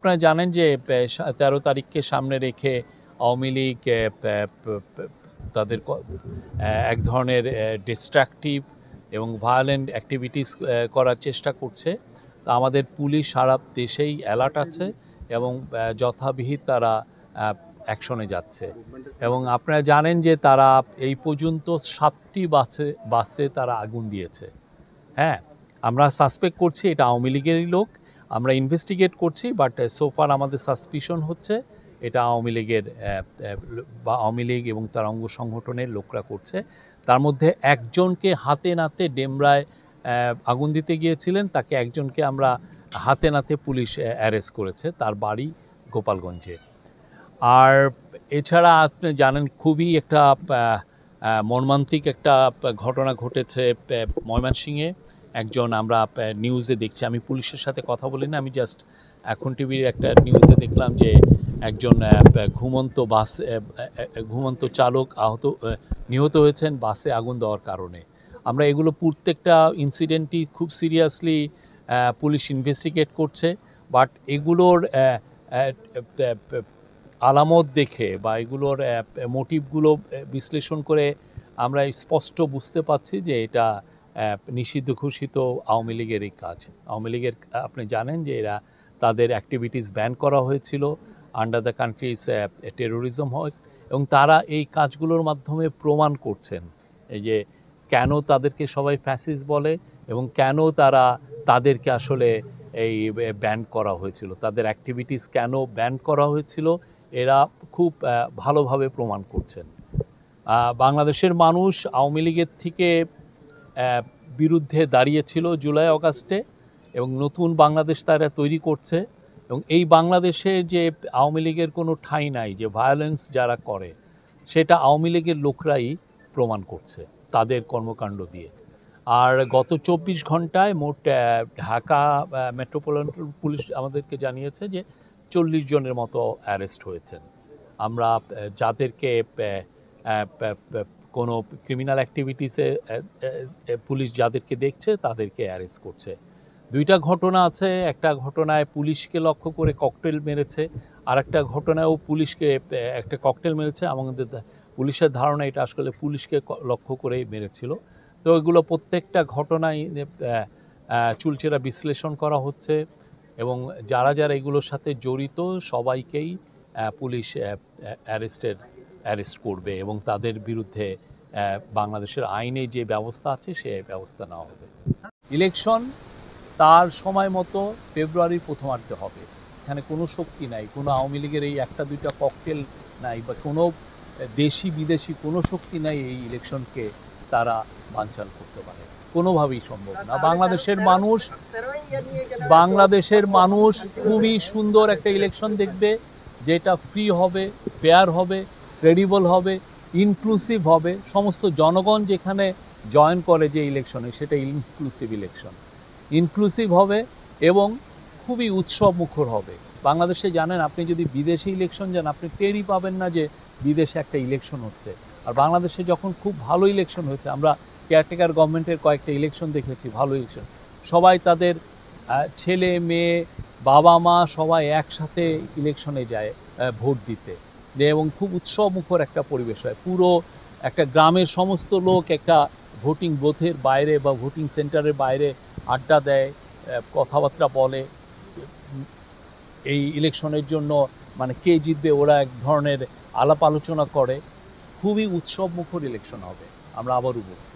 আপনারা জানেন যে 13 তারিখকে সামনে রেখে আওয়ামী লীগ তাদের এক ধরনের ডিস্ট্রাকটিভ এবং ভায়োলেন্ট অ্যাক্টিভিটিস করার চেষ্টা করছে। তা আমাদের পুলিশ সারা দেশেই অ্যালার্ট আছে এবং যথাবিহিত তারা অ্যাকশনে যাচ্ছে। এবং আপনারা জানেন যে তারা এই পর্যন্ত 7টি বাসে তারা আগুন দিয়েছে। হ্যাঁ, আমরা সাসপেক্ট করছি এটা আওয়ামী লীগেরই লোক, আমরা ইনভেস্টিগেট করছি, বাট সোফার আমাদের সাসপিশন হচ্ছে এটা আওয়ামী লীগের বা আওয়ামী লীগ এবং তার অঙ্গ সংগঠনের লোকরা করছে। তার মধ্যে একজনকে হাতে নাতে ডেমরায় আগুন দিতে গিয়েছিলেন, তাকে একজনকে আমরা হাতে নাতে পুলিশ অ্যারেস্ট করেছে, তার বাড়ি গোপালগঞ্জে। আর এছাড়া আপনি জানেন খুবই একটা মর্মান্তিক একটা ঘটনা ঘটেছে ময়মনসিংহে। একজন আমরা নিউজে দেখছি, আমি পুলিশের সাথে কথা বলি না, আমি জাস্ট এখন টিভির একটা নিউজে দেখলাম যে একজন ঘুমন্ত চালক নিহত হয়েছেন বাসে আগুন দেওয়ার কারণে। আমরা এগুলো প্রত্যেকটা ইনসিডেন্টই খুব সিরিয়াসলি পুলিশ ইনভেস্টিগেট করছে, বাট এগুলোর আলামত দেখে বা এগুলোর মোটিভগুলো বিশ্লেষণ করে আমরা স্পষ্ট বুঝতে পারছি যে এটা নিষিদ্ধ ঘোষিত আওয়ামী লীগেরই কাজ। আওয়ামী লীগের আপনি জানেন যে এরা তাদের অ্যাক্টিভিটিস ব্যান করা হয়েছিল আন্ডার দ্য কান্ট্রিজ টেরোরিজম হয়, এবং তারা এই কাজগুলোর মাধ্যমে প্রমাণ করছেন এই যে কেন তাদেরকে সবাই ফ্যাসিস্ট বলে এবং কেন তাদেরকে আসলে এই ব্যান করা হয়েছিল, তাদের অ্যাক্টিভিটিস কেন ব্যান করা হয়েছিল, এরা খুব ভালোভাবে প্রমাণ করছেন। বাংলাদেশের মানুষ আওয়ামী লীগের থেকে বিরুদ্ধে দাঁড়িয়েছিল জুলাই আগস্টে, এবং নতুন বাংলাদেশ তারা তৈরি করছে, এবং এই বাংলাদেশে যে আওয়ামী লীগের কোনো ঠাঁই নাই, যে ভায়োলেন্স যারা করে সেটা আওয়ামী লীগের লোকরাই প্রমাণ করছে তাদের কর্মকাণ্ড দিয়ে। আর গত 24 ঘন্টায় মোট ঢাকা মেট্রোপলিটন পুলিশ আমাদেরকে জানিয়েছে যে 40 জনের মতো অ্যারেস্ট হয়েছেন। আমরা যাদেরকে কোনো ক্রিমিনাল অ্যাক্টিভিটিসে পুলিশ যাদেরকে দেখছে তাদেরকে অ্যারেস্ট করছে। 2টা ঘটনা আছে, একটা ঘটনায় পুলিশকে লক্ষ্য করে ককটেল মেরেছে, আর একটা ঘটনায়ও পুলিশকে একটা ককটেল মেরেছে। আমাদের পুলিশের ধারণা এটা আসলে পুলিশকে লক্ষ্য করেই মেরেছিল। তো এগুলো প্রত্যেকটা ঘটনায় চুলচেরা বিশ্লেষণ করা হচ্ছে, এবং যারা যারা এগুলোর সাথে জড়িত সবাইকেই পুলিশ অ্যারেস্ট করবে এবং তাদের বিরুদ্ধে বাংলাদেশের আইনে যে ব্যবস্থা আছে সে ব্যবস্থা নেওয়া হবে। ইলেকশন তার সময় মতো ফেব্রুয়ারির প্রথমার্ধে হবে। এখানে কোনো শক্তি নাই, কোনো আওয়ামী লীগের এই 1-2টা ককটেল নাই বা কোনো দেশি বিদেশি কোনো শক্তি নাই এই ইলেকশনকে তারা বানচাল করতে পারে, কোনোভাবেই সম্ভব না। বাংলাদেশের মানুষ খুবই সুন্দর একটা ইলেকশন দেখবে, যেটা ফ্রি হবে, ফেয়ার হবে, ক্রেডিবল হবে, ইনক্লুসিভ হবে। সমস্ত জনগণ যেখানে জয়েন করে যে ইলেকশনে, সেটা ইনক্লুসিভ হবে এবং খুবই উৎসব মুখর হবে। বাংলাদেশে জানেন, আপনি যদি বিদেশে ইলেকশন যান আপনি টেরই পাবেন না যে বিদেশে একটা ইলেকশন হচ্ছে। আর বাংলাদেশে যখন খুব ভালো ইলেকশন হয়েছে, আমরা কেয়ারটেকার গভর্নমেন্টের কয়েকটা ইলেকশন দেখেছি, ভালো ইলেকশন, সবাই তাদের ছেলে মেয়ে বাবা মা সবাই একসাথে ইলেকশনে যায় ভোট দিতে, এবং খুব উৎসব মুখর একটা পরিবেশ হয়। পুরো একটা গ্রামের সমস্ত লোক একটা ভোটিং বুথের বাইরে বা ভোটিং সেন্টারের বাইরে আড্ডা দেয়, কথাবার্তা বলে, এই ইলেকশনের জন্য মানে কে জিতবে ওরা এক ধরনের আলাপ আলোচনা করে। খুবই উৎসব মুখর ইলেকশন হবে, আমরা আবারও বলছি।